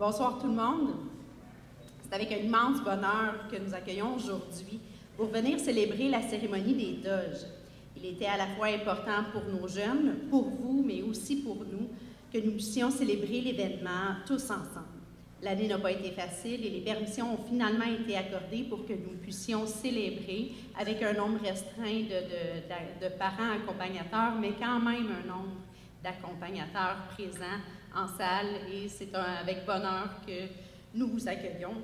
Bonsoir tout le monde. C'est avec un immense bonheur que nous accueillons aujourd'hui pour venir célébrer la cérémonie des Doges. Il était à la fois important pour nos jeunes, pour vous, mais aussi pour nous, que nous puissions célébrer l'événement tous ensemble. L'année n'a pas été facile et les permissions ont finalement été accordées pour que nous puissions célébrer avec un nombre restreint de parents accompagnateurs, mais quand même un nombre d'accompagnateurs présents en salle, et c'est avec bonheur que nous vous accueillons.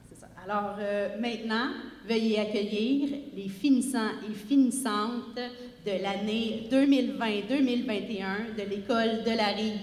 C'est ça. Alors maintenant, veuillez accueillir les finissants et finissantes de l'année 2020-2021 de l'École de la Rive.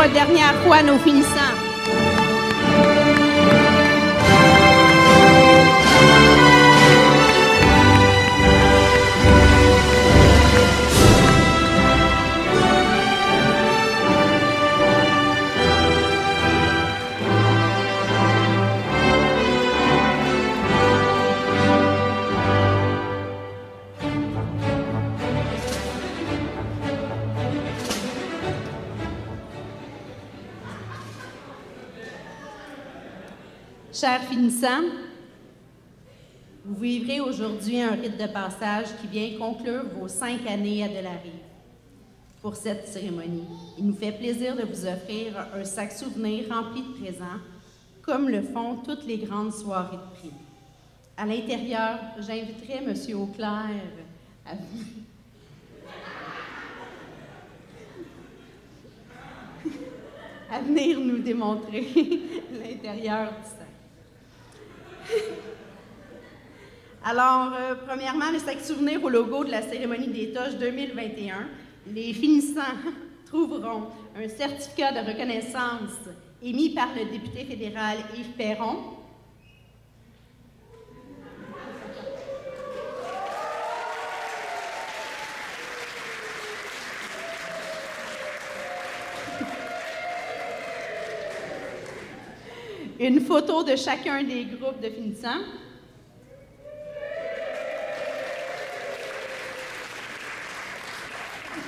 Une dernière fois nos finissants. Chers finissants, vous vivrez aujourd'hui un rite de passage qui vient conclure vos 5 années à De la Rive. Pour cette cérémonie, il nous fait plaisir de vous offrir un sac souvenir rempli de présents, comme le font toutes les grandes soirées de prix. À l'intérieur, j'inviterai M. Auclair à venir nous démontrer l'intérieur du sac. Alors, premièrement, le sac souvenir au logo de la cérémonie des Doges 2021. Les finissants trouveront un certificat de reconnaissance émis par le député fédéral Yves Perron. Une photo de chacun des groupes de finissants.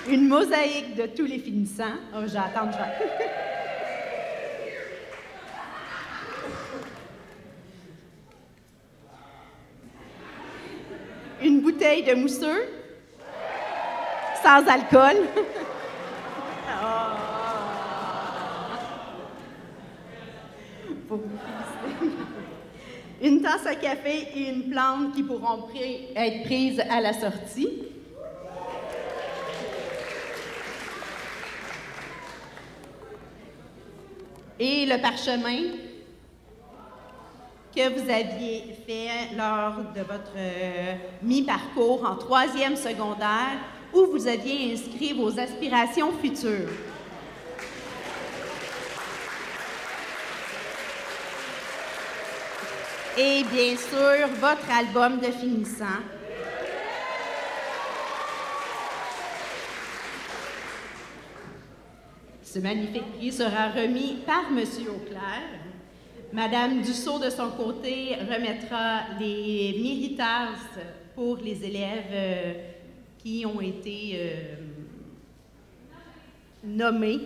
Une mosaïque de tous les finissants. Oh, j'attends. Une bouteille de mousseux. Sans alcool. Une tasse à café et une plante qui pourront être prises à la sortie. Et le parchemin que vous aviez fait lors de votre mi-parcours en 3e secondaire, où vous aviez inscrit vos aspirations futures. Et bien sûr, votre album de finissant. Ce magnifique prix sera remis par M. Auclair. Madame Dussault, de son côté, remettra les méritasses pour les élèves qui ont été nommés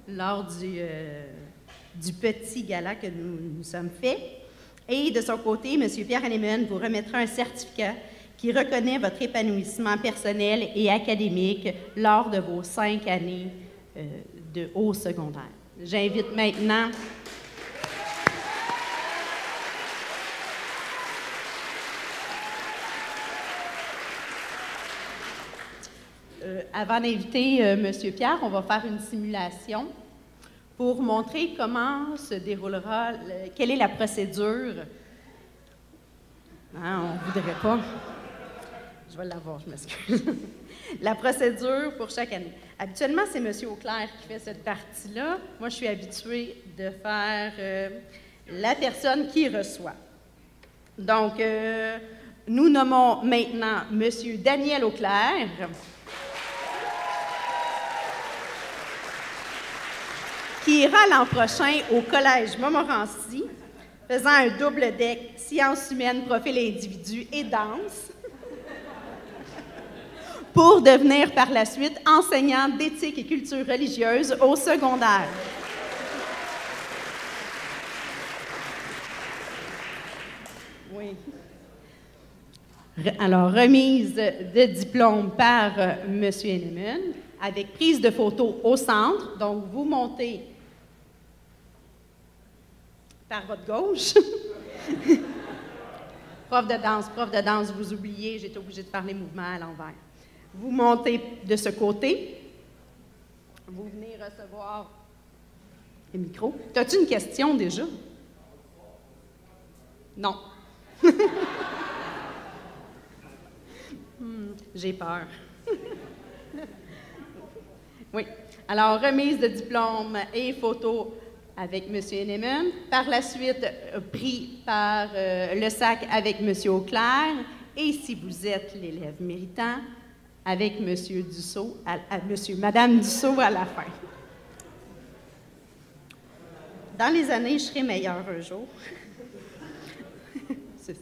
lors du petit gala que nous sommes faits. Et de son côté, M. Pierre Hanneman vous remettra un certificat qui reconnaît votre épanouissement personnel et académique lors de vos 5 années de haut secondaire. J'invite maintenant avant d'inviter M. Pierre, on va faire une simulation pour montrer comment se déroulera, quelle est la procédure. On ne voudrait pas. Je vais l'avoir, je m'excuse. La procédure pour chaque année. Habituellement, c'est M. Auclair qui fait cette partie-là. Moi, je suis habituée de faire la personne qui reçoit. Donc, nous nommons maintenant M. Daniel Auclair, qui ira l'an prochain au Collège Montmorency, faisant un double deck sciences humaines, profil individu et danse, pour devenir par la suite enseignant d'éthique et culture religieuse au secondaire. Oui. Alors, remise de diplôme par M. Hanneman, avec prise de photo au centre. Donc, vous montez par votre gauche. Prof de danse, vous oubliez, j'étais obligée de faire les mouvements à l'envers. Vous montez de ce côté. Vous venez recevoir le micro. T'as-tu une question déjà? Non. J'ai peur. Oui. Alors, remise de diplôme et photo avec M. Hanneman. Par la suite, pris par le SAC avec M. Auclair. Et si vous êtes l'élève méritant, avec M. Dussault, Madame Dussault à la fin. Dans les années, je serai meilleure un jour. C'est ça.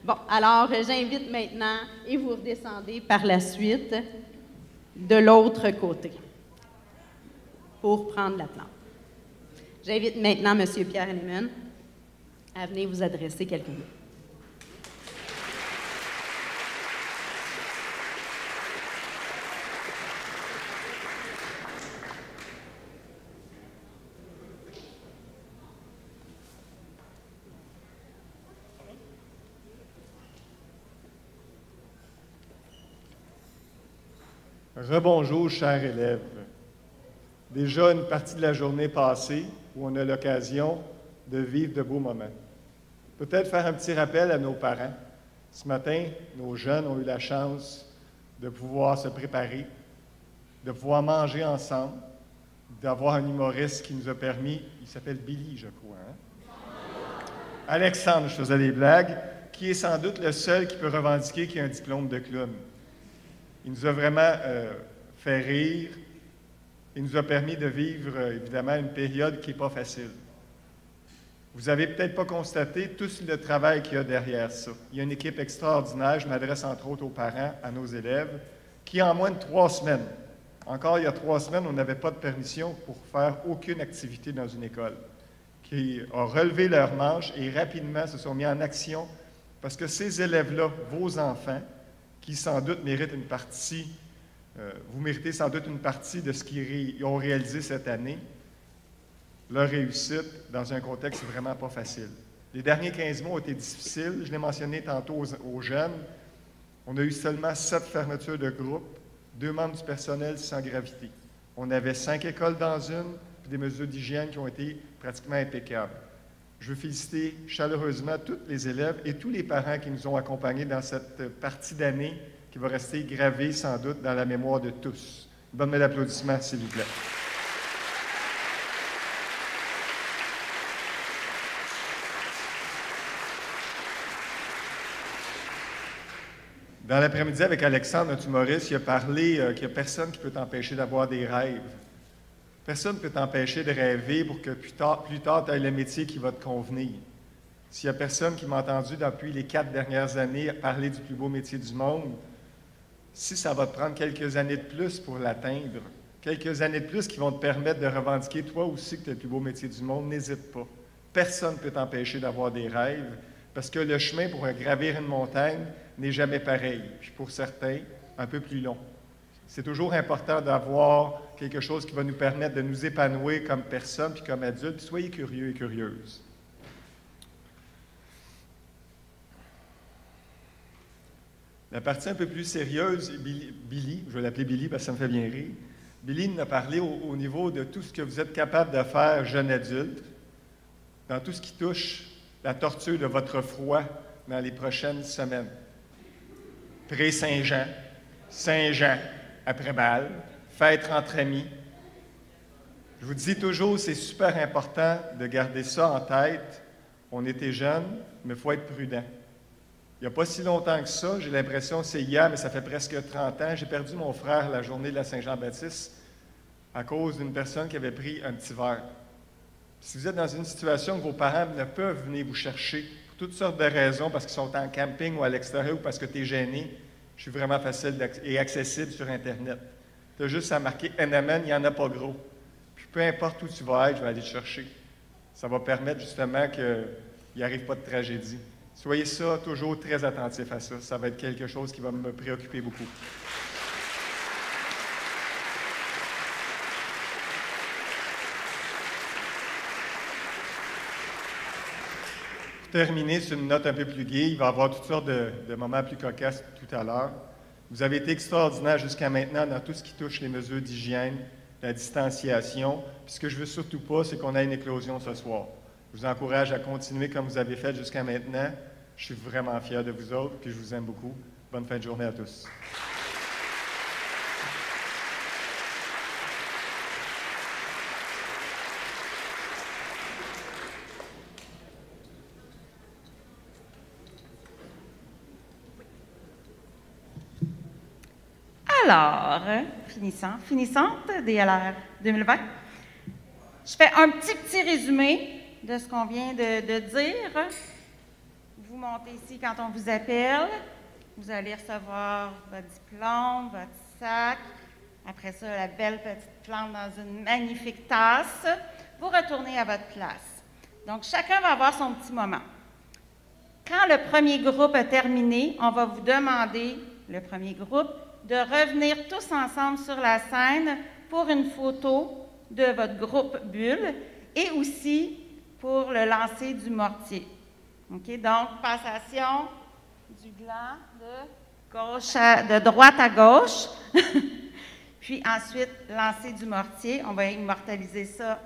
Bon, alors, j'invite maintenant, et vous redescendez par la suite de l'autre côté pour prendre la plante. J'invite maintenant M. Pierre Hanneman à venir vous adresser quelques mots. Rebonjour, chers élèves. Déjà une partie de la journée passée où on a l'occasion de vivre de beaux moments. Peut-être faire un petit rappel à nos parents. Ce matin, nos jeunes ont eu la chance de pouvoir se préparer, de pouvoir manger ensemble, d'avoir un humoriste qui nous a permis, il s'appelle Billy, je crois, hein? Alexandre, je faisais des blagues, qui est sans doute le seul qui peut revendiquer qu'il a un diplôme de clown. Il nous a vraiment fait rire. Il nous a permis de vivre, évidemment, une période qui n'est pas facile. Vous n'avez peut-être pas constaté tout le travail qu'il y a derrière ça. Il y a une équipe extraordinaire, je m'adresse entre autres aux parents, à nos élèves, qui en moins de 3 semaines, encore il y a 3 semaines, on n'avait pas de permission pour faire aucune activité dans une école, qui ont relevé leurs manches et rapidement se sont mis en action parce que ces élèves-là, vos enfants, qui sans doute méritent une partie, vous méritez sans doute une partie de ce qu'ils ont réalisé cette année, leur réussite dans un contexte vraiment pas facile. Les derniers 15 mois ont été difficiles. Je l'ai mentionné tantôt aux jeunes. On a eu seulement 7 fermetures de groupe, 2 membres du personnel sans gravité. On avait 5 écoles dans une, puis des mesures d'hygiène qui ont été pratiquement impeccables. Je veux féliciter chaleureusement tous les élèves et tous les parents qui nous ont accompagnés dans cette partie d'année qui va rester gravée sans doute dans la mémoire de tous. Une bonne main d'applaudissements, s'il vous plaît. Dans l'après-midi avec Alexandre, notre humoriste, il a parlé qu'il n'y a personne qui peut t'empêcher d'avoir des rêves. Personne ne peut t'empêcher de rêver pour que plus tard tu aies le métier qui va te convenir. S'il n'y a personne qui m'a entendu depuis les 4 dernières années parler du plus beau métier du monde, si ça va te prendre quelques années de plus pour l'atteindre, quelques années de plus qui vont te permettre de revendiquer toi aussi que tu es le plus beau métier du monde, n'hésite pas. Personne ne peut t'empêcher d'avoir des rêves parce que le chemin pour gravir une montagne n'est jamais pareil, puis pour certains, un peu plus long. C'est toujours important d'avoir quelque chose qui va nous permettre de nous épanouir comme personne puis comme adultes. Soyez curieux et curieuses. La partie un peu plus sérieuse, Billy, je vais l'appeler Billy parce que ça me fait bien rire. Billy nous a parlé au niveau de tout ce que vous êtes capable de faire, jeune adulte, dans tout ce qui touche la torture de votre foi dans les prochaines semaines. Pré-Saint-Jean, Saint-Jean, après-balle, fête entre amis. Je vous dis toujours, c'est super important de garder ça en tête. On était jeunes, mais il faut être prudent. Il n'y a pas si longtemps que ça, j'ai l'impression que c'est hier, mais ça fait presque 30 ans, j'ai perdu mon frère la journée de la Saint-Jean-Baptiste à cause d'une personne qui avait pris un petit verre. Si vous êtes dans une situation où vos parents ne peuvent venir vous chercher pour toutes sortes de raisons, parce qu'ils sont en camping ou à l'extérieur ou parce que tu es gêné, je suis vraiment facile et accessible sur Internet. Tu as juste à marquer NMN, il n'y en a pas gros. Puis peu importe où tu vas être, je vais aller te chercher. Ça va permettre justement qu'il n'y arrive pas de tragédie. Soyez ça toujours très attentif à ça. Ça va être quelque chose qui va me préoccuper beaucoup. Pour terminer sur une note un peu plus gaie, il va y avoir toutes sortes de moments plus cocasses tout à l'heure. Vous avez été extraordinaire jusqu'à maintenant dans tout ce qui touche les mesures d'hygiène, la distanciation. Puis ce que je veux surtout pas, c'est qu'on ait une éclosion ce soir. Je vous encourage à continuer comme vous avez fait jusqu'à maintenant. Je suis vraiment fier de vous autres, puis je vous aime beaucoup. Bonne fin de journée à tous. Alors, finissante DLR 2020. Je fais un petit résumé de ce qu'on vient de dire. Vous montez ici quand on vous appelle. Vous allez recevoir votre diplôme, votre sac. Après ça, la belle petite plante dans une magnifique tasse. Vous retournez à votre place. Donc, chacun va avoir son petit moment. Quand le premier groupe a terminé, on va vous demander, le premier groupe, de revenir tous ensemble sur la scène pour une photo de votre groupe bulle et aussi pour le lancer du mortier. OK? Donc, passation du gland de droite à gauche. Puis ensuite, lancer du mortier. On va immortaliser ça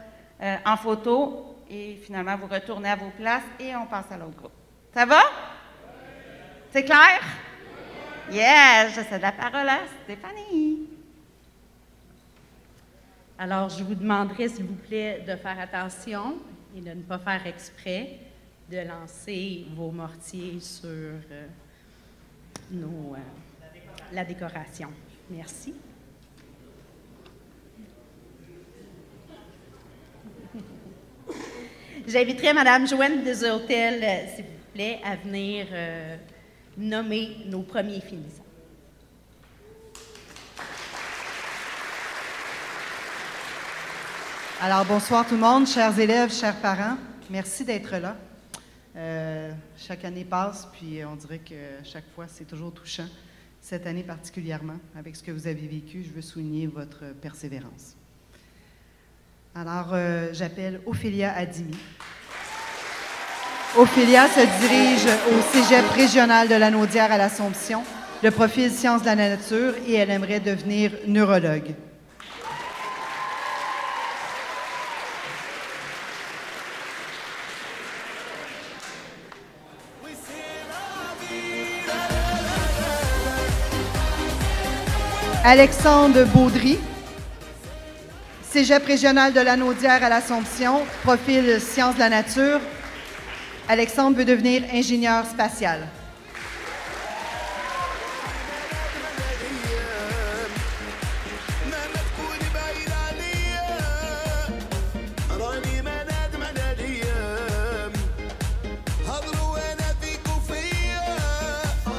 en photo. Et finalement, vous retournez à vos places et on passe à l'autre groupe. Ça va? C'est clair? Yes! Je cède la parole à Stéphanie. Alors, je vous demanderai, s'il vous plaît, de faire attention et de ne pas faire exprès de lancer vos mortiers sur la décoration. Merci. J'inviterai Mme Joanne Desautels, s'il vous plaît, à venir nommer nos premiers finissants. Alors, bonsoir tout le monde, chers élèves, chers parents. Merci d'être là. Chaque année passe, puis on dirait que chaque fois, c'est toujours touchant. Cette année particulièrement, avec ce que vous avez vécu, je veux souligner votre persévérance. Alors, j'appelle Ophélia Adimi. Ophélia se dirige au Cégep régional de Lanaudière à l'Assomption, le profil sciences de la nature, et elle aimerait devenir neurologue. Alexandre Baudry, Cégep régional de Lanaudière à l'Assomption, profil sciences de la nature. Alexandre veut devenir ingénieur spatial.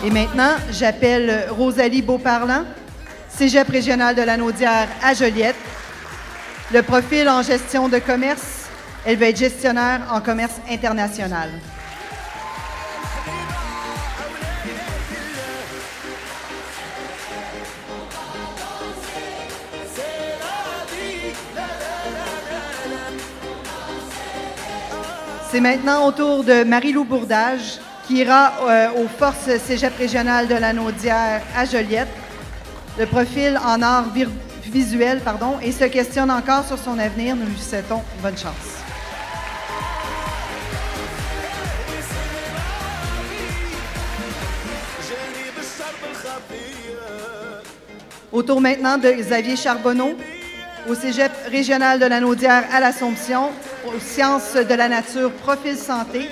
Et maintenant, j'appelle Rosalie Beauparlant, Cégep régional de Lanaudière à Joliette. Le profil en gestion de commerce, elle va être gestionnaire en commerce international. C'est maintenant au tour de Marie-Lou Bourdage, qui ira aux forces Cégep régional de Lanaudière à Joliette. Le profil en art visuel, et se questionne encore sur son avenir. Nous lui souhaitons bonne chance. Au tour maintenant de Xavier Charbonneau, au Cégep régional de Lanaudière à l'Assomption, aux sciences de la nature, profil santé.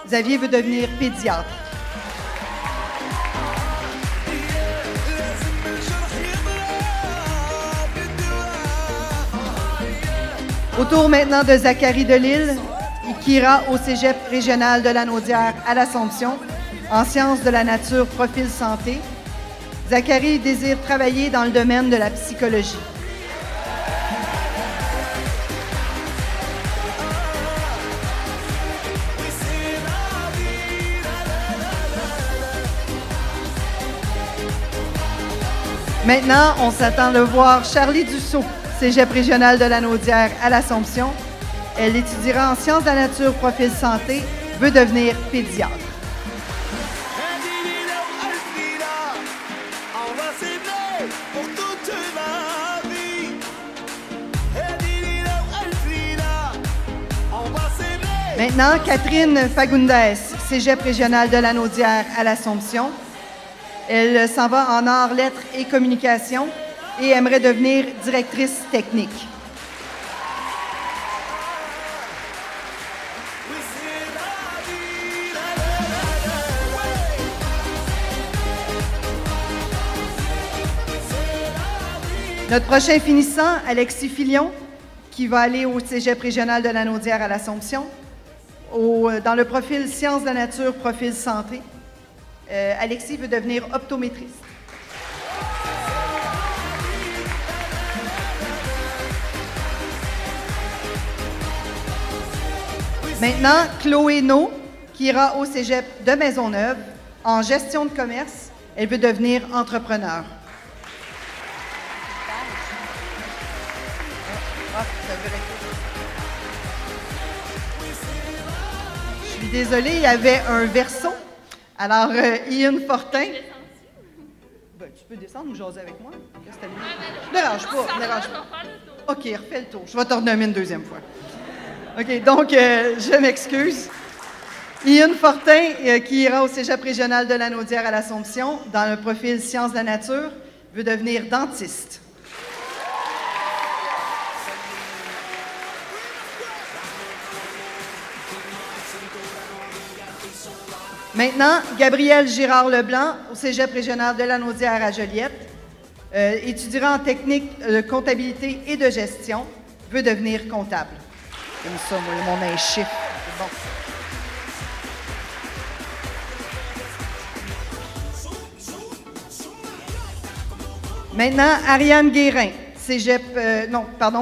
Xavier veut devenir pédiatre. Au tour maintenant de Zachary Delille, qui ira au Cégep régional de Lanaudière à l'Assomption, en sciences de la nature, profil santé. Zachary désire travailler dans le domaine de la psychologie. Maintenant, on s'attend de voir Charlie Dussault, Cégep régional de Lanaudière à l'Assomption. Elle étudiera en sciences de la nature, profil santé, veut devenir pédiatre. Maintenant, Catherine Fagundes, Cégep régional de Lanaudière à l'Assomption. Elle s'en va en arts, lettres et communication et aimerait devenir directrice technique. Notre prochain finissant, Alexis Filion, qui va aller au Cégep régional de Lanaudière à l'Assomption, dans le profil sciences de la nature, profil santé. Alexis veut devenir optométriste. Maintenant, Chloé No, qui ira au Cégep de Maisonneuve en gestion de commerce. Elle veut devenir entrepreneur. Je suis désolée, il y avait un verso. Alors, Ian Fortin. Ben, tu peux descendre ou jaser avec moi? Ne dérange pas. OK, refais le tour. Je vais te renommer une deuxième fois. OK, donc, je m'excuse. Ian Fortin, qui ira au Cégep régional de Lanaudière à l'Assomption, dans le profil sciences de la nature, veut devenir dentiste. Maintenant, Gabrielle Girard-Leblanc, au Cégep régional de Lanaudière à Joliette, étudiera en technique de comptabilité et de gestion, veut devenir comptable. Comme ça, moi, le monde a un chiffre. C'est bon. Maintenant, Ariane Guérin,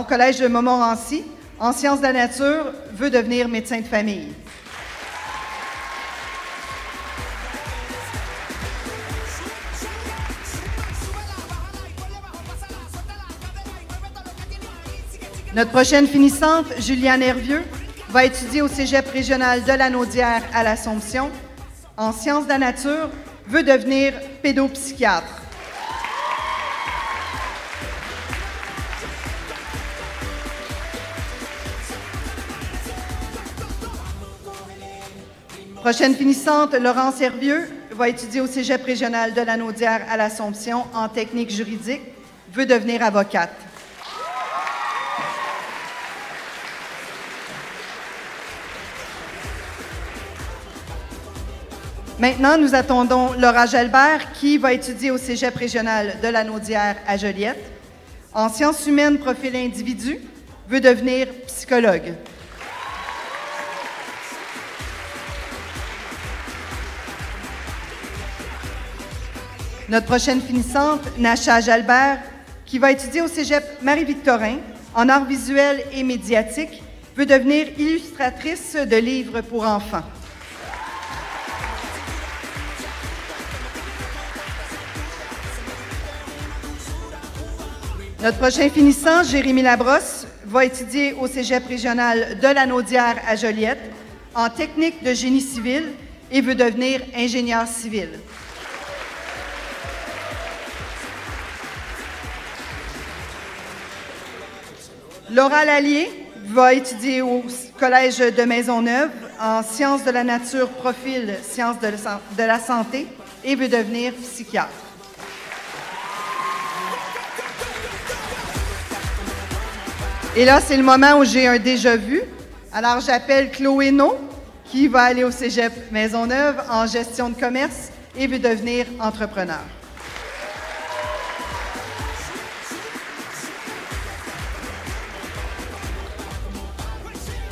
Collège de Montmorency, en sciences de la nature, veut devenir médecin de famille. Notre prochaine finissante, Juliane Hervieux, va étudier au Cégep régional de Lanaudière à l'Assomption. En sciences de la nature, veut devenir pédopsychiatre. Prochaine finissante, Laurence Hervieux, va étudier au Cégep régional de Lanaudière à l'Assomption en technique juridique, veut devenir avocate. Maintenant, nous attendons Laura Gelbert, qui va étudier au Cégep régional de Lanaudière à Joliette. En sciences humaines, profil individu, veut devenir psychologue. Notre prochaine finissante, Nacha Jalbert, qui va étudier au Cégep Marie-Victorin en arts visuels et médiatiques, veut devenir illustratrice de livres pour enfants. Notre prochain finissant, Jérémy Labrosse, va étudier au Cégep régional de la Naudière à Joliette en technique de génie civil et veut devenir ingénieur civil. Laura Lallier va étudier au Collège de Maisonneuve en sciences de la nature, profil sciences de la santé et veut devenir psychiatre. Et là, c'est le moment où j'ai un déjà-vu. Alors, j'appelle Chloé No, qui va aller au Cégep Maisonneuve en gestion de commerce et veut devenir entrepreneur.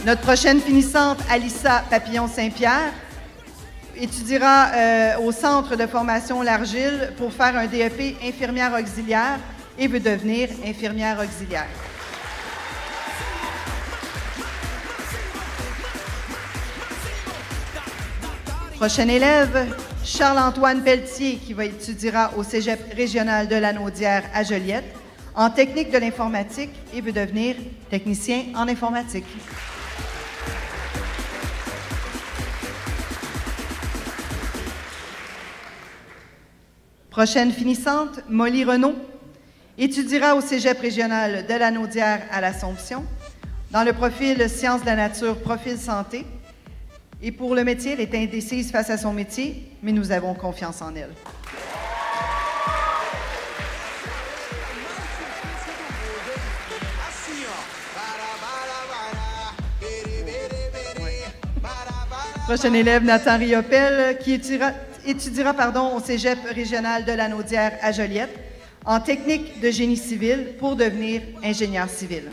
Notre prochaine finissante, Alissa Papillon-Saint-Pierre, étudiera au Centre de formation L'Argile pour faire un DEP infirmière auxiliaire et veut devenir infirmière auxiliaire. Prochain élève, Charles-Antoine Pelletier, qui étudiera au Cégep régional de la Naudière à Joliette en technique de l'informatique et veut devenir technicien en informatique. Prochaine finissante, Molly Renaud, étudiera au Cégep régional de la Naudière à l'Assomption dans le profil Sciences de la nature, profil santé. Et pour le métier, elle est indécise face à son métier, mais nous avons confiance en elle. Prochain élève, Nathan Riopel, qui étudiera au Cégep régional de la Naudière à Joliette en technique de génie civil pour devenir ingénieur civil.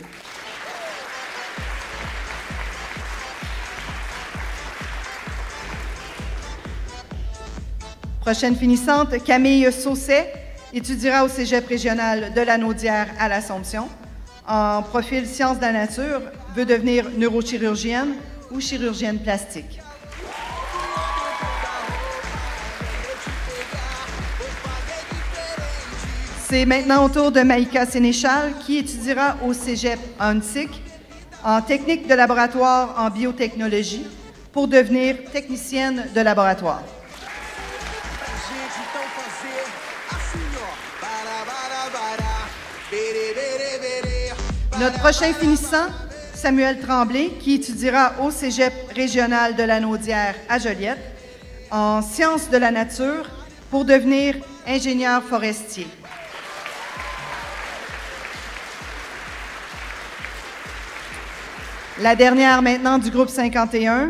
Prochaine finissante, Camille Sausset, étudiera au Cégep régional de la Naudière à l'Assomption en profil sciences de la nature, veut devenir neurochirurgienne ou chirurgienne plastique. C'est maintenant au tour de Maïka Sénéchal, qui étudiera au Cégep Huntsic en technique de laboratoire en biotechnologie pour devenir technicienne de laboratoire. Notre prochain finissant, Samuel Tremblay, qui étudiera au Cégep régional de la Naudière à Joliette en sciences de la nature pour devenir ingénieur forestier. La dernière maintenant du groupe 51,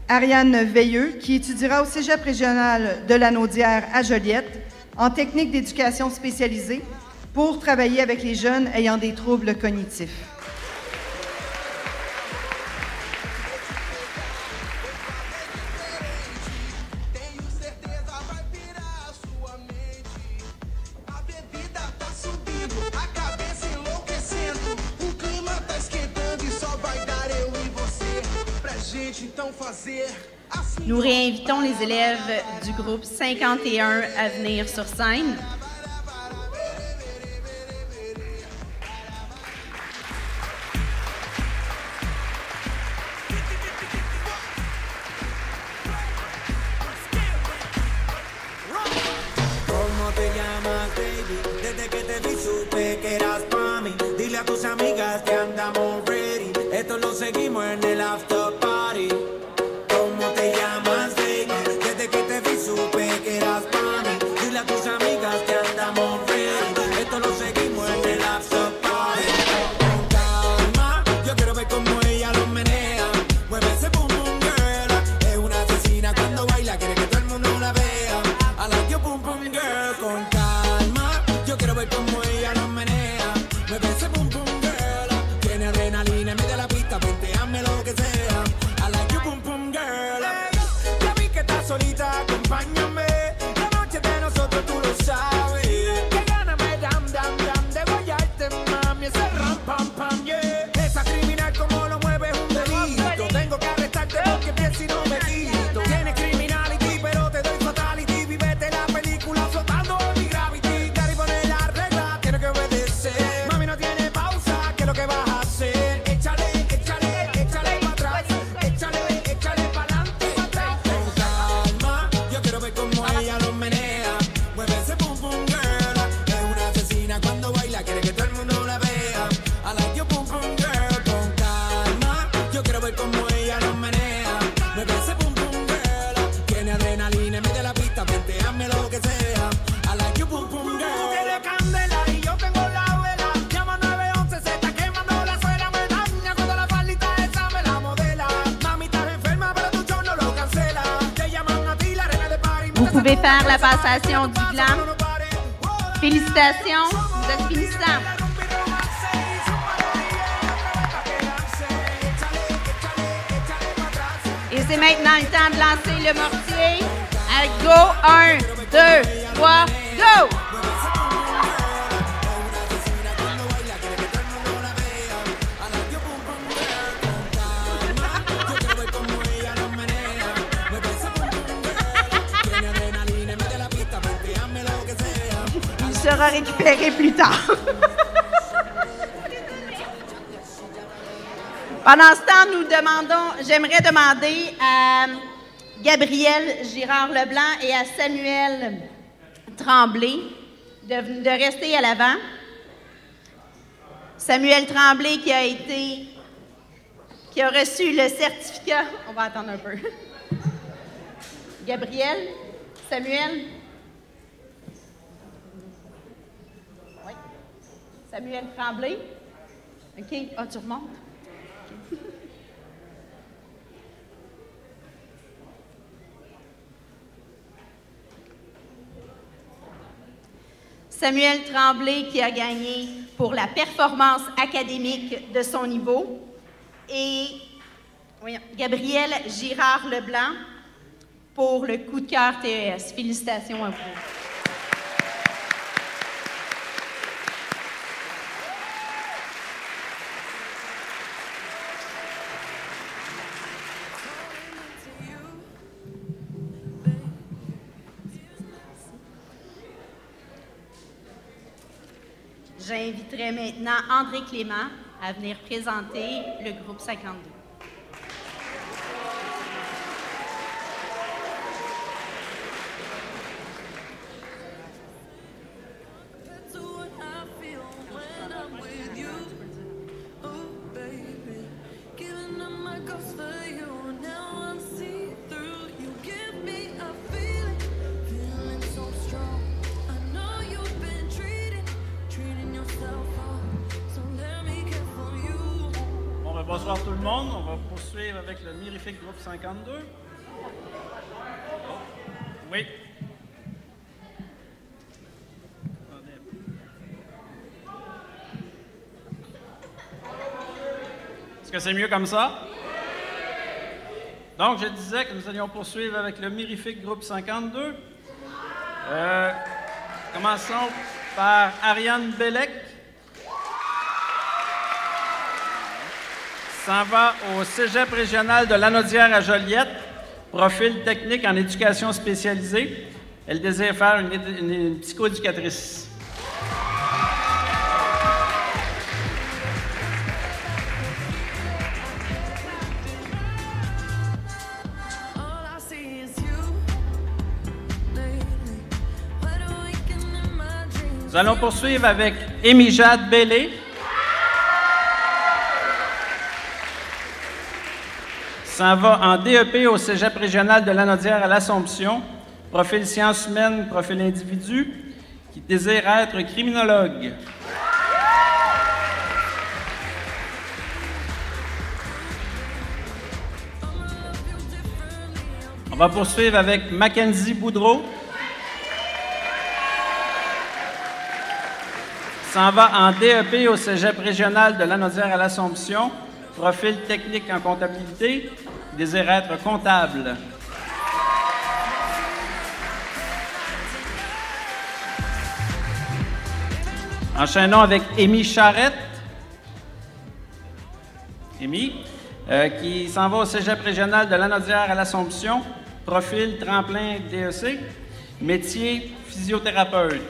Ariane Veilleux, qui étudiera au Cégep régional de la Naudière à Joliette en technique d'éducation spécialisée pour travailler avec les jeunes ayant des troubles cognitifs. Nous réinvitons les élèves du groupe 51 à venir sur scène. Solita, acompáñame, la noche de nosotros tú lo sabes. pouvez faire la passation du gland. Félicitations, vous êtes finissants. Et c'est maintenant le temps de lancer le mortier. Avec go, 1, 2, 3, go! Il sera récupéré plus tard. Pendant ce temps, j'aimerais demander à Gabriel Girard-Leblanc et à Samuel Tremblay de rester à l'avant. Samuel Tremblay qui a reçu le certificat. On va attendre un peu. Gabriel, Samuel. Oui. Samuel Tremblay. OK. Ah, tu remontes? Samuel Tremblay qui a gagné pour la performance académique de son niveau et Gabriel Girard-Leblanc pour le coup de cœur TES. Félicitations à vous. J'inviterai maintenant André Clément à venir présenter le groupe 52. Bonsoir tout le monde. On va poursuivre avec le mirifique groupe 52. Oui. Est-ce que c'est mieux comme ça? Donc, je disais que nous allions poursuivre avec le mirifique groupe 52. Commençons par Ariane Bellec. S'en va au Cégep régional de Lanaudière à Joliette, profil technique en éducation spécialisée. Elle désire faire une psychoéducatrice. Nous allons poursuivre avec Émi-Jade Bellé. S'en va en DEP au Cégep régional de Lanaudière à l'Assomption, profil sciences humaines, profil individu, qui désire être criminologue. On va poursuivre avec Mackenzie Boudreau. S'en va en DEP au Cégep régional de Lanaudière à l'Assomption, profil technique en comptabilité, désire être comptable. Enchaînons avec Émi Charette. Émi, qui s'en va au Cégep régional de Lanaudière à l'Assomption, profil tremplin DEC, métier physiothérapeute.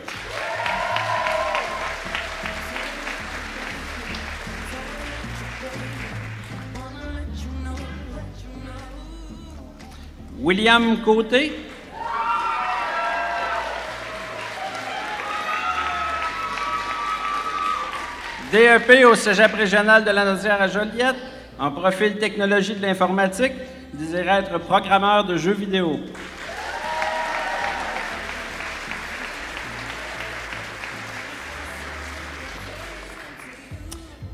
William Côté. DEP au Cégep régional de Lanaudière à Joliette, en profil technologie de l'informatique, désire être programmeur de jeux vidéo.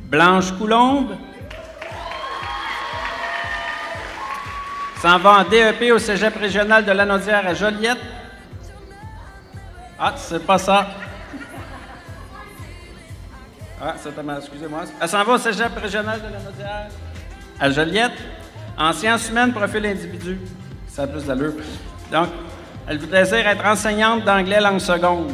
Blanche Coulombe. S'en va en DEP au Cégep régional de Lanaudière à Joliette, Ah, c'est pas ça. Ah, excusez-moi. Elle s'en va au cégep régional de la Naudière, à Joliette, en sciences humaines, profil individu. Ça a plus d'allure. Donc, elle désire être enseignante d'anglais langue seconde.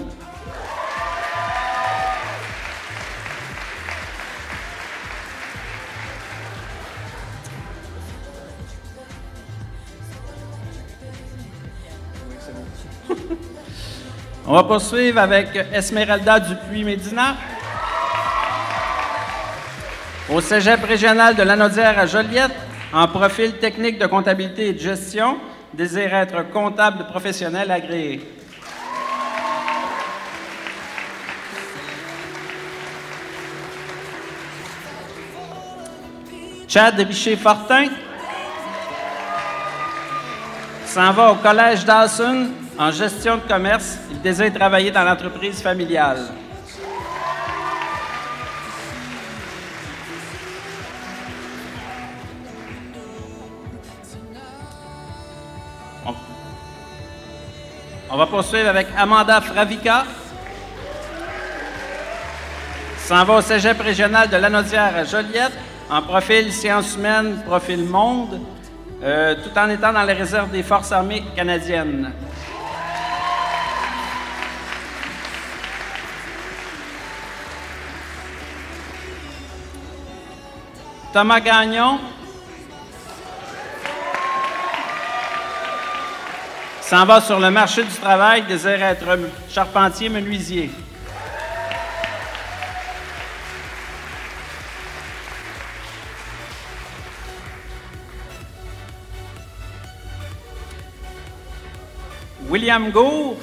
On va poursuivre avec Esmeralda Dupuis-Médina. Au cégep régional de Lanaudière à Joliette, en profil technique de comptabilité et de gestion, désire être comptable professionnel agréé. Chad Richer-Fortin s'en va au collège Dawson en gestion de commerce. Il désire travailler dans l'entreprise familiale. On va poursuivre avec Amanda Fravica. S'en va au cégep régional de Lanaudière à Joliette, en profil sciences humaines, profil monde, tout en étant dans les réserves des Forces armées canadiennes. Thomas Gagnon s'en va sur le marché du travail, désire être charpentier-menuisier. William Gour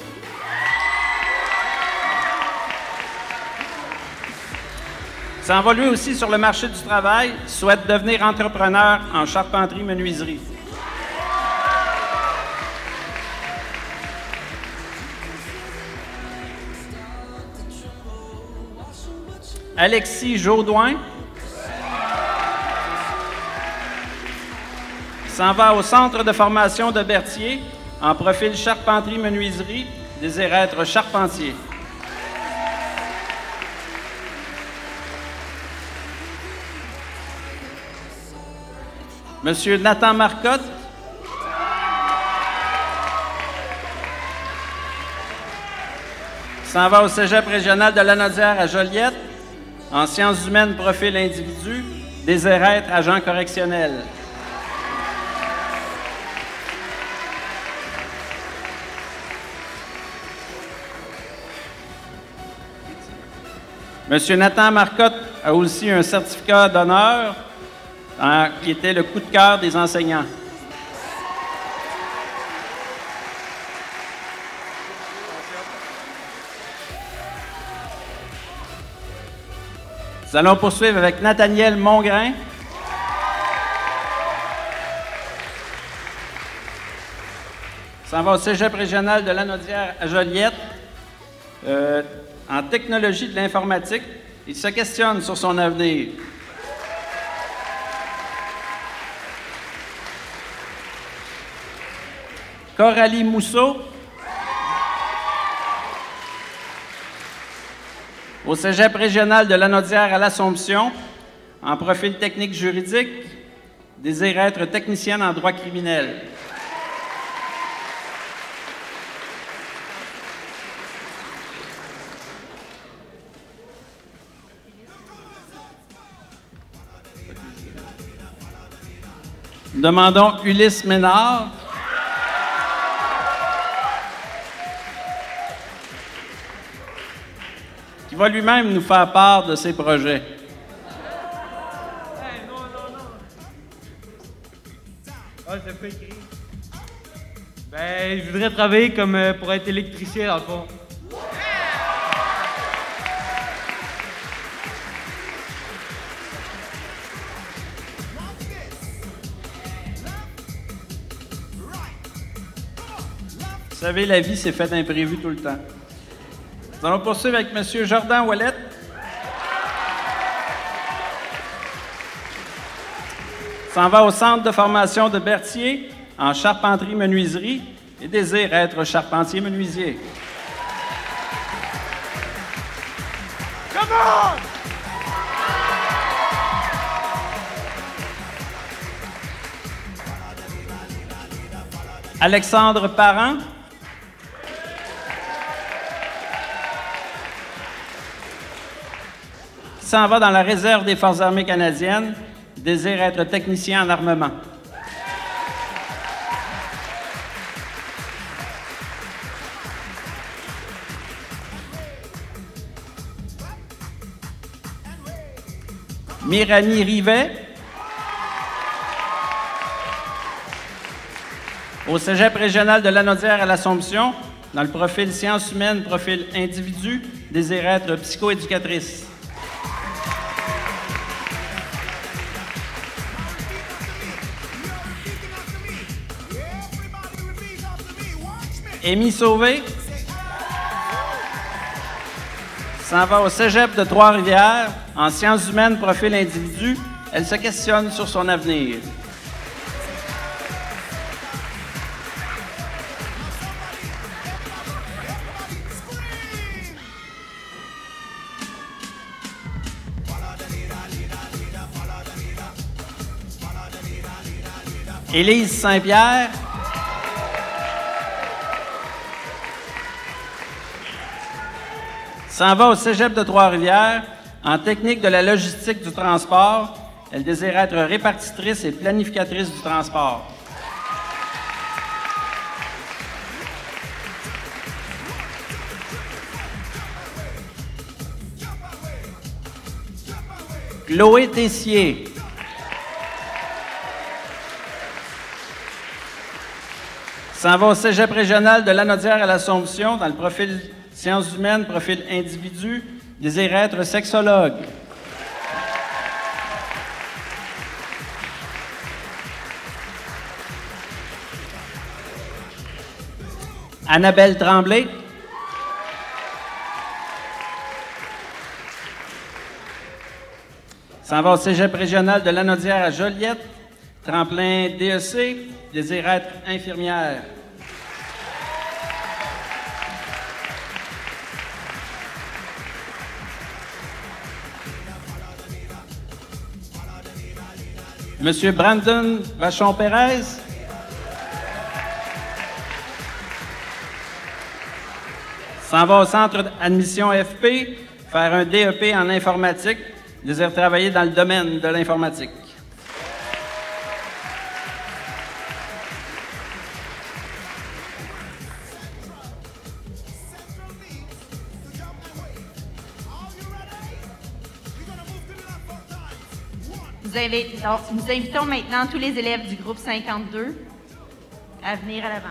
s'en va lui aussi sur le marché du travail, souhaite devenir entrepreneur en charpenterie-menuiserie. Alexis Jaudoin s'en va au centre de formation de Berthier en profil charpenterie-menuiserie, désire être charpentier. Monsieur Nathan Marcotte s'en va au cégep régional de Lanaudière à Joliette, en sciences humaines, profil individu, désire être agent correctionnel. Monsieur Nathan Marcotte a aussi un certificat d'honneur qui était le coup de cœur des enseignants. Nous allons poursuivre avec Nathaniel Mongrain. S'en va au cégep régional de Lanaudière à Joliette. En technologie de l'informatique, il se questionne sur son avenir. Coralie Mousseau, au cégep régional de Lanaudière à l'Assomption, en profil technique juridique, désire être technicienne en droit criminel. Nous demandons Ulysse Ménard. Qui va lui-même nous faire part de ses projets. Ah, c'est pas écrit. Ben, je voudrais travailler comme pour être électricien, dans le fond. Vous savez, la vie, c'est fait d'imprévus tout le temps. Nous allons poursuivre avec M. Jordan Ouellette. S'en va au centre de formation de Berthier en charpenterie-menuiserie et désire être charpentier-menuisier. Come on! Alexandre Parent. Qui s'en va dans la réserve des Forces armées canadiennes, désire être technicien en armement. Mirani Rivet. Au Cégep régional de Lanaudière à l'Assomption, dans le profil sciences humaines, profil individu, désire être psychoéducatrice. Amy Sauvé s'en va au Cégep de Trois-Rivières, en sciences humaines, profil individu. Elle se questionne sur son avenir. Élise Saint-Pierre. S'en va au Cégep de Trois-Rivières en technique de la logistique du transport. Elle désire être répartitrice et planificatrice du transport. Chloé Tessier. S'en va au Cégep régional de Lanaudière à l'Assomption, dans le profil sciences humaines, profil individu, désire être sexologue. Annabelle Tremblay. S'en va au Cégep régional de Lanaudière à Joliette, tremplin DEC, désire être infirmière. Monsieur Brandon Vachon-Pérez. S'en va au centre d'admission FP, faire un DEP en informatique, désire travailler dans le domaine de l'informatique. Nous invitons maintenant tous les élèves du groupe 52 à venir à l'avant.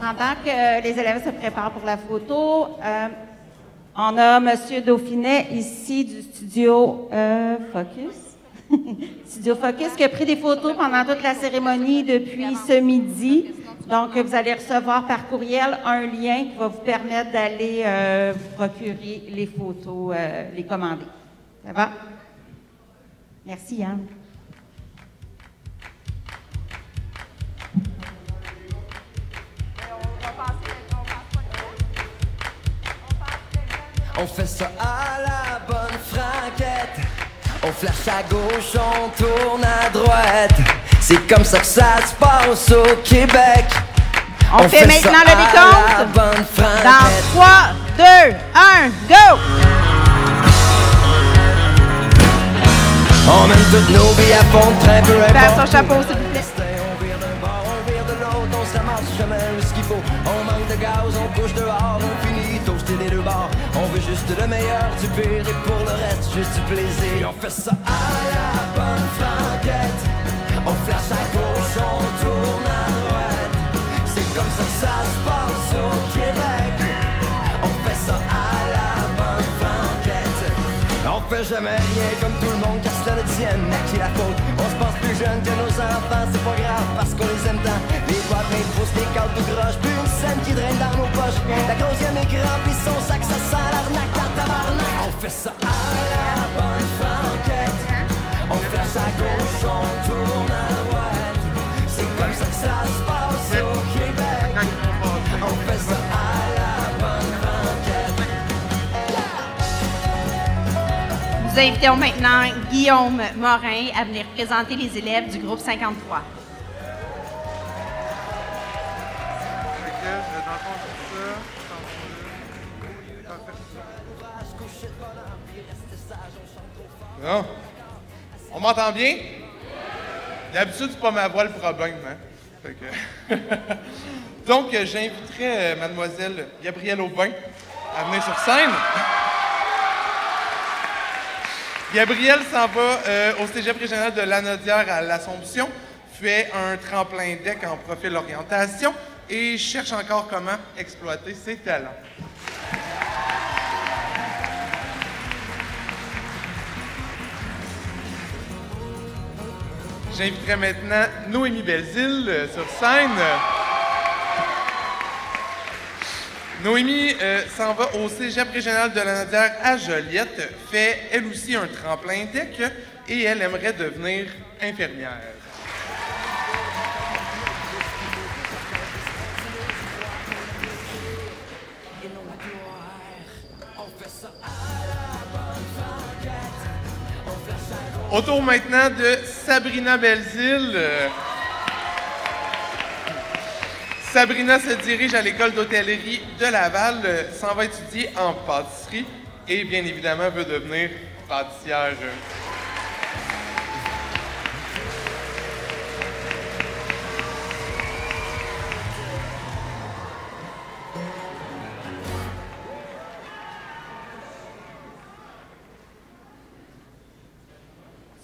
Pendant que les élèves se préparent pour la photo, on a M. Dauphinet ici du studio Focus. Studio Focus qui a pris des photos pendant toute la cérémonie depuis ce midi. Donc, vous allez recevoir par courriel un lien qui va vous permettre d'aller vous procurer les photos, les commander. Ça va? Merci, Yann. On fait ça à la bonne franquette. On flash à gauche, on tourne à droite. C'est comme ça que ça se passe au Québec. On fait maintenant le décompte. Dans 3, 2, 1, go! On mène toutes nos vies à fond de train, peu Faire importe. son chapeau, s'il vous plaît. On vire d'un bord, on vire de l'autre, on se ramasse jamais où ce qu'il faut. On manque de gaz, on couche dehors, on finit toasté des deux bords. On veut juste le meilleur du pire et pour le reste, juste du plaisir. On fait ça à la bonne franquette. On flash à gauche, on tourne à droite. C'est comme ça que ça se passe au Québec. On fait ça à la bonne franquette. On fait jamais rien comme tout le monde, car cela le tienne, à qui la faute? On se pense plus jeune que nos enfants, c'est pas grave parce qu'on les aime tant. Les boîtes pleines de fausses, les câbles tout croches, plus une scène qui draine dans nos poches. La grossième est remplie son sac, ça sent l'arnaque dans tabarnak. On fait ça à la bonne franquette. On flash à gauche, on tourne à droite. C'est comme ça que ça se passe au Québec. On fait ça à la bonne franquette. Nous invitons maintenant Guillaume Morin à venir présenter les élèves du groupe 53. Non. On m'entend bien? D'habitude, c'est pas ma voix le problème, hein? Fait que... Donc, j'inviterai mademoiselle Gabrielle Aubin à venir sur scène. Gabrielle s'en va au Cégep régional de Lanaudière à l'Assomption, fait un tremplin deck en profil orientation et cherche encore comment exploiter ses talents. J'inviterai maintenant Noémie Belzile sur scène. Noémie s'en va au Cégep régional de Lanaudière à Joliette, fait elle aussi un tremplin deck et elle aimerait devenir infirmière. Au tour maintenant de Sabrina Belzile. Sabrina se dirige à l'école d'hôtellerie de Laval, s'en va étudier en pâtisserie et bien évidemment veut devenir pâtissière.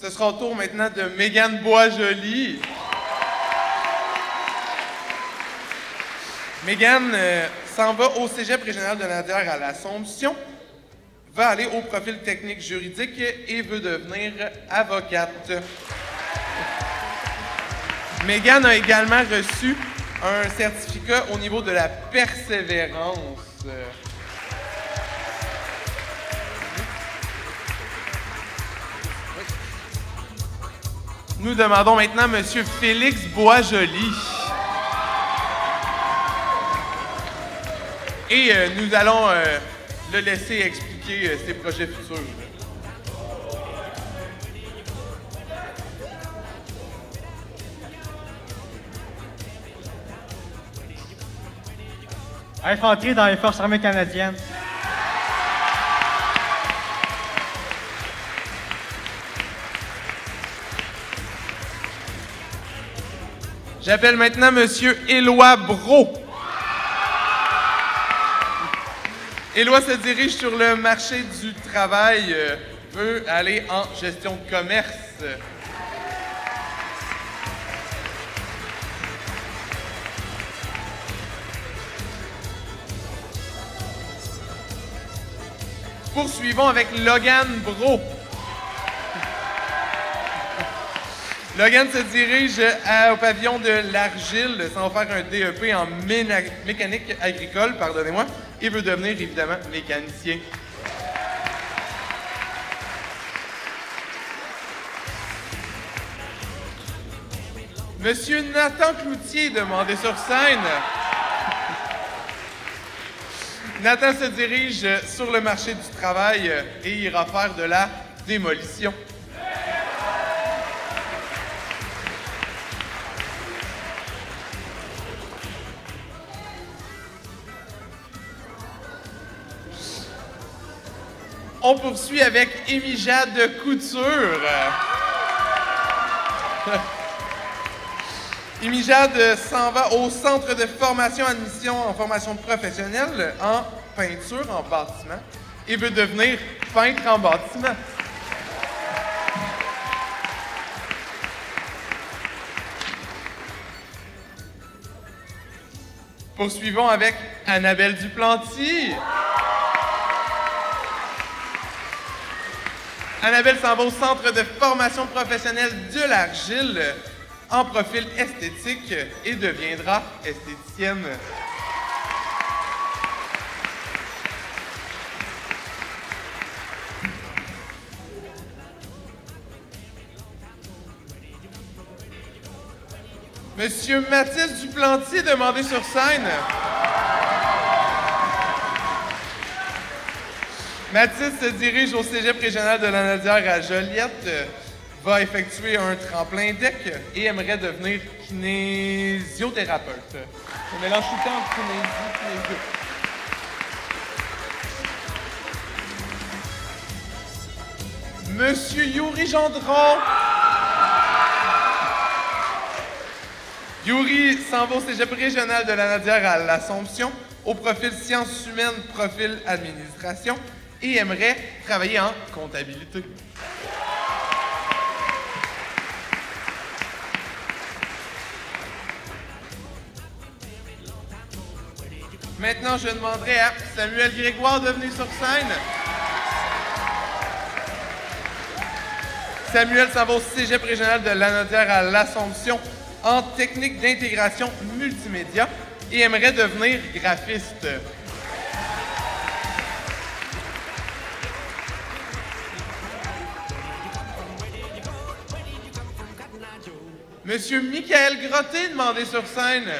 Ce sera au tour maintenant de Mégane Boisjoli. Mégane s'en va au Cégep régional de Lanaudière à l'Assomption, va aller au profil technique juridique et veut devenir avocate. Mégane a également reçu un certificat au niveau de la persévérance. Nous demandons maintenant M. Félix Boisjoli. Et nous allons le laisser expliquer ses projets futurs. Infanterie dans les Forces armées canadiennes. J'appelle maintenant M. Éloi Brault. Éloi se dirige sur le marché du travail, veut aller en gestion de commerce. Poursuivons avec Logan Brault. Logan se dirige au pavillon de l'Argile, sans faire un DEP en mécanique agricole, pardonnez-moi, et veut devenir évidemment mécanicien. Monsieur Nathan Cloutier, demandé sur scène. Nathan se dirige sur le marché du travail et ira faire de la démolition. On poursuit avec Émy Jade Couture. Émy Jade s'en va au Centre de formation admission en formation professionnelle en peinture en bâtiment et veut devenir peintre en bâtiment. Poursuivons avec Annabelle Duplanty. Annabelle s'en va au Centre de formation professionnelle de l'Argile en profil esthétique et deviendra esthéticienne. Monsieur Mathis Duplanty est demandé sur scène. Mathis se dirige au Cégep régional de la Nadière à Joliette, va effectuer un tremplin deck et aimerait devenir kinésiothérapeute. On mélange tout le temps entre kinésio. Monsieur Yuri Gendron. Yuri s'en va au Cégep régional de la Nadière à l'Assomption, au profil sciences humaines, profil administration, et aimerait travailler en comptabilité. Maintenant, je demanderai à Samuel Grégoire de venir sur scène. Samuel s'en va au Cégep régional de la Nadière à l'Assomption en technique d'intégration multimédia et aimerait devenir graphiste. Monsieur Michael Grotté, demandé sur scène.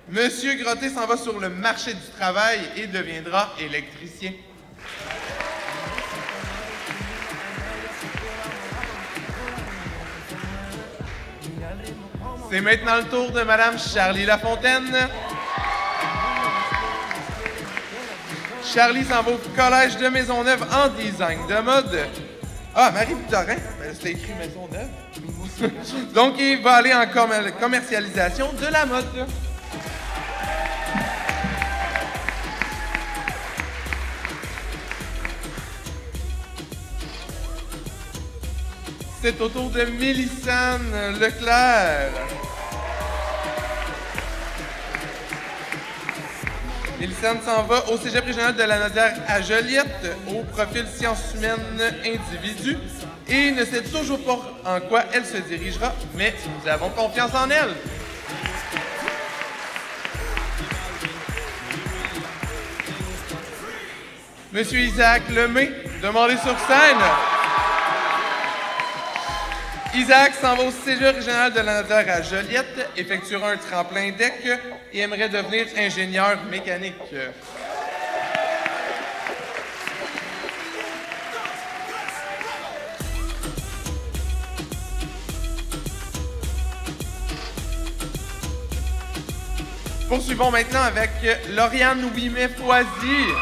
Monsieur Grotté s'en va sur le marché du travail et deviendra électricien. C'est maintenant le tour de Madame Charlie Lafontaine. Charlie s'en va au Collège de Maisonneuve en design de mode. Ah, Marie-Victorin, c'était écrit Maisonneuve. Donc, il va aller en commercialisation de la mode. C'est au tour de Mélissane Leclerc. Mélissane s'en va au Cégep régional de la Nadière à Joliette, au profil sciences humaines individu, et ne sait toujours pas en quoi elle se dirigera, mais nous avons confiance en elle. Monsieur Isaac Lemay, demandé sur scène. Isaac s'en va au Cégep régional de la Nadière à Joliette, effectuera un tremplin deck et aimerait devenir ingénieur mécanique. Poursuivons maintenant avec Lauriane Ouimet-Foisy.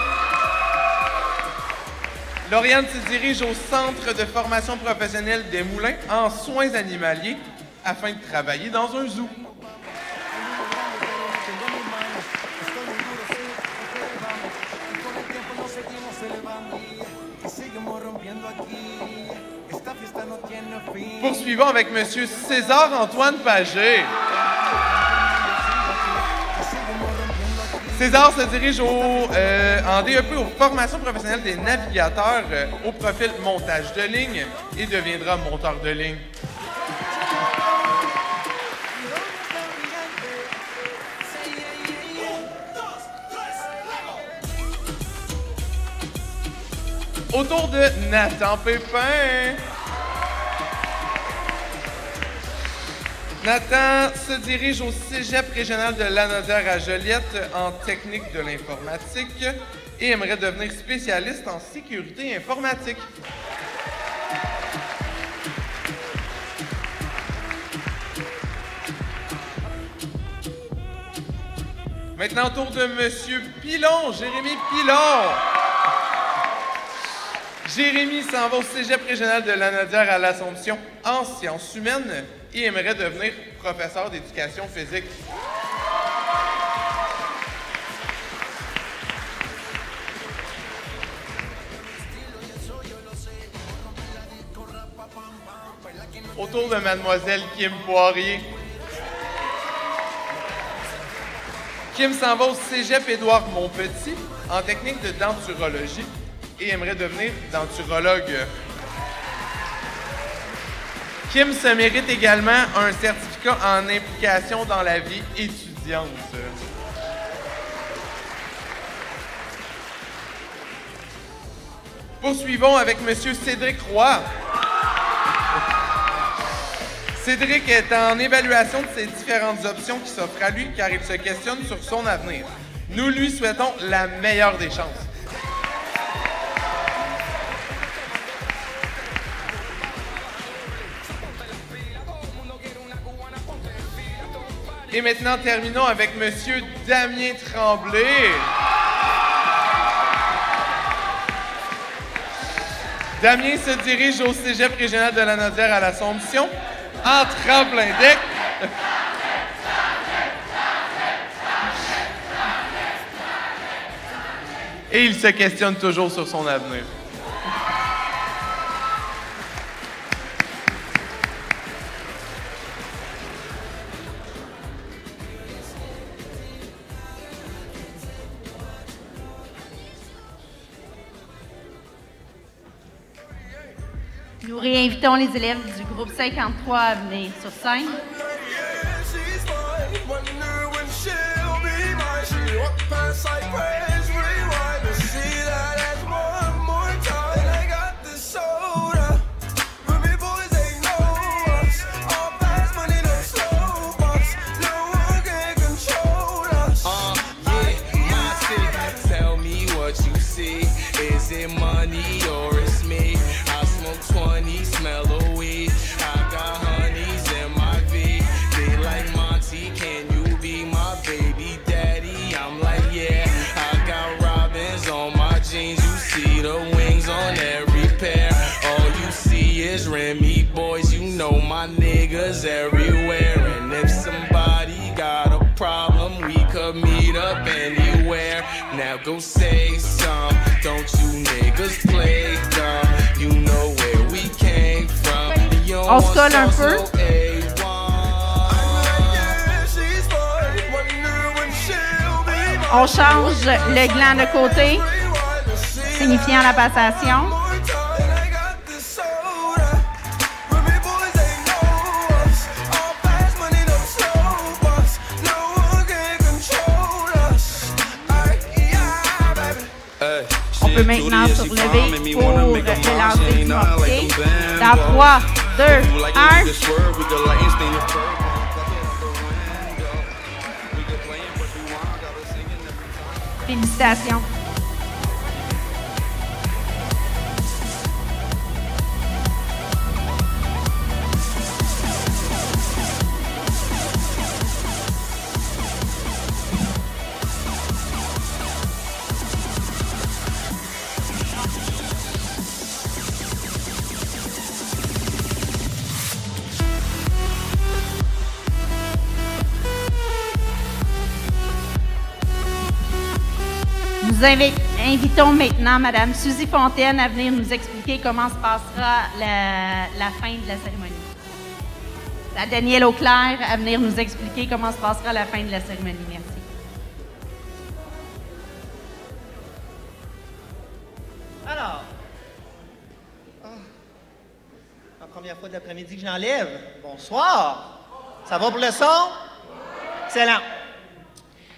Lauriane se dirige au Centre de formation professionnelle des Moulins en soins animaliers afin de travailler dans un zoo. Poursuivons avec Monsieur César-Antoine Pagé. César se dirige en DEP aux formations professionnelles des navigateurs au profil montage de ligne et deviendra monteur de ligne. Autour de Nathan Pépin. Nathan se dirige au Cégep régional de la Nadière à Joliette en technique de l'informatique et aimerait devenir spécialiste en sécurité informatique. Maintenant, au tour de M. Pilon, Jérémy Pilon. Jérémy s'en va au Cégep régional de Lanaudière à l'Assomption en sciences humaines et aimerait devenir professeur d'éducation physique. Autour de Mademoiselle Kim Poirier. Kim s'en va au Cégep Édouard Montpetit en technique de denturologie et aimerait devenir denturologue. Kim se mérite également un certificat en implication dans la vie étudiante. Poursuivons avec M. Cédric Roy. Cédric est en évaluation de ces différentes options qui s'offrent à lui car il se questionne sur son avenir. Nous lui souhaitons la meilleure des chances. Et maintenant, terminons avec M. Damien Tremblay. Damien se dirige au Cégep régional de Lanaudière à l'Assomption en tremplin deck. Et il se questionne toujours sur son avenir. Nous réinvitons les élèves du groupe 53 à venir sur scène. Remy boys, you know my niggas everywhere. And if somebody got a problem, we could meet up anywhere. Now go say some, don't you niggas play dumb. You know where we came from. On se colle un peu. On change le gland de côté, signifiant la passation. On peut maintenant se relever pour le lancer du mortier. Dans 3, 2, 1. Félicitations. Nous invitons maintenant Mme Suzy Fontaine à venir nous expliquer comment se passera la fin de la cérémonie. À Daniel Auclair à venir nous expliquer comment se passera la fin de la cérémonie. Merci. Alors, la première fois de l'après-midi que j'enlève. Bonsoir. Ça va pour le son? Excellent.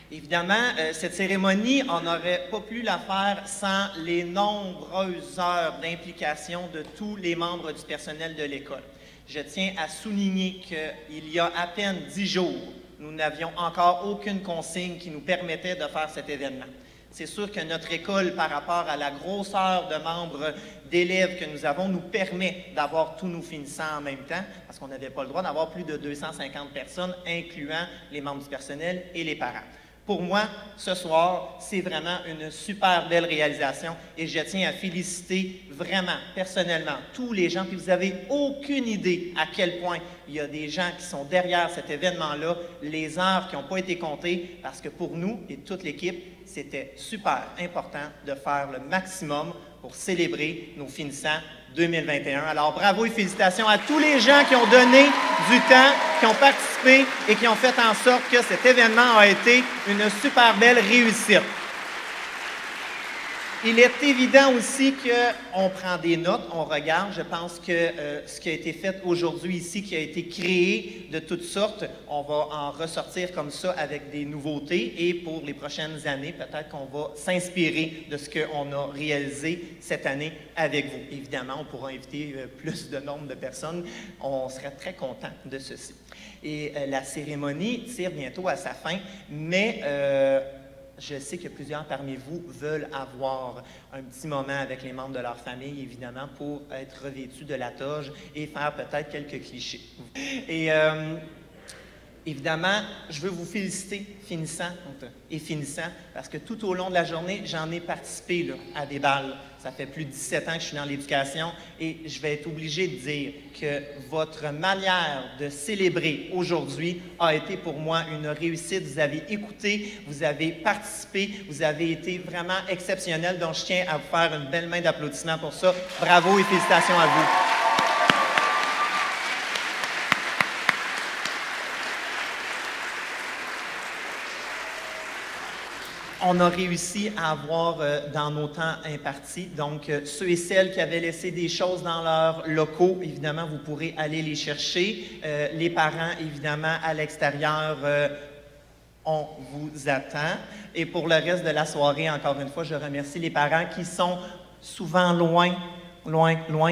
Évidemment, cette cérémonie, on n'aurait pas pu la faire sans les nombreuses heures d'implication de tous les membres du personnel de l'école. Je tiens à souligner qu'il y a à peine 10 jours, nous n'avions encore aucune consigne qui nous permettait de faire cet événement. C'est sûr que notre école, par rapport à la grosseur de membres d'élèves que nous avons, nous permet d'avoir tous nos finissants en même temps, parce qu'on n'avait pas le droit d'avoir plus de 250 personnes, incluant les membres du personnel et les parents. Pour moi, ce soir, c'est vraiment une super belle réalisation et je tiens à féliciter vraiment, personnellement, tous les gens. Puis vous n'avez aucune idée à quel point il y a des gens qui sont derrière cet événement-là, les heures qui n'ont pas été comptées, parce que pour nous et toute l'équipe, c'était super important de faire le maximum pour célébrer nos finissants 2021. Alors, bravo et félicitations à tous les gens qui ont donné du temps, qui ont participé et qui ont fait en sorte que cet événement a été une super belle réussite. Il est évident aussi qu'on prend des notes, on regarde. Je pense que ce qui a été fait aujourd'hui ici, qui a été créé de toutes sortes, on va en ressortir comme ça avec des nouveautés. Et pour les prochaines années, peut-être qu'on va s'inspirer de ce qu'on a réalisé cette année avec vous. Évidemment, on pourra inviter plus de nombre de personnes. On serait très content de ceci. Et la cérémonie tire bientôt à sa fin, mais... je sais que plusieurs parmi vous veulent avoir un petit moment avec les membres de leur famille, évidemment, pour être revêtus de la toge et faire peut-être quelques clichés. Et évidemment, je veux vous féliciter, finissants, parce que tout au long de la journée, j'en ai participé là, à des balles. Ça fait plus de 17 ans que je suis dans l'éducation et je vais être obligé de dire que votre manière de célébrer aujourd'hui a été pour moi une réussite. Vous avez écouté, vous avez participé, vous avez été vraiment exceptionnel. Donc, je tiens à vous faire une belle main d'applaudissements pour ça. Bravo et félicitations à vous. On a réussi à avoir dans nos temps impartis, donc ceux et celles qui avaient laissé des choses dans leurs locaux, évidemment, vous pourrez aller les chercher. Les parents, évidemment, à l'extérieur, on vous attend. Et pour le reste de la soirée, encore une fois, je remercie les parents qui sont souvent loin,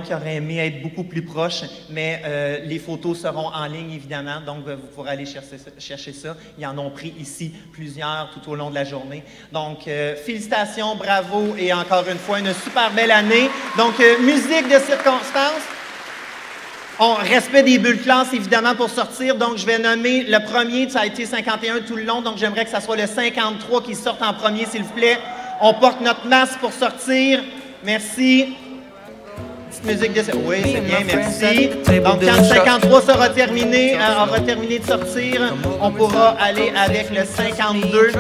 qui auraient aimé être beaucoup plus proches, mais les photos seront en ligne, évidemment, donc vous pourrez aller chercher ça. Ils en ont pris ici plusieurs tout au long de la journée. Donc, félicitations, bravo, et encore une fois, une super belle année. Donc, musique de circonstance. On respect des bulles classe, évidemment, pour sortir. Donc, je vais nommer le premier, ça a été 51 tout le long, donc j'aimerais que ça soit le 53 qui sorte en premier, s'il vous plaît. On porte notre masque pour sortir. Merci. Musique de... Oui, c'est bien, merci. Donc, quand le 53 sera terminé, aura terminé de sortir, on pourra aller avec le 52.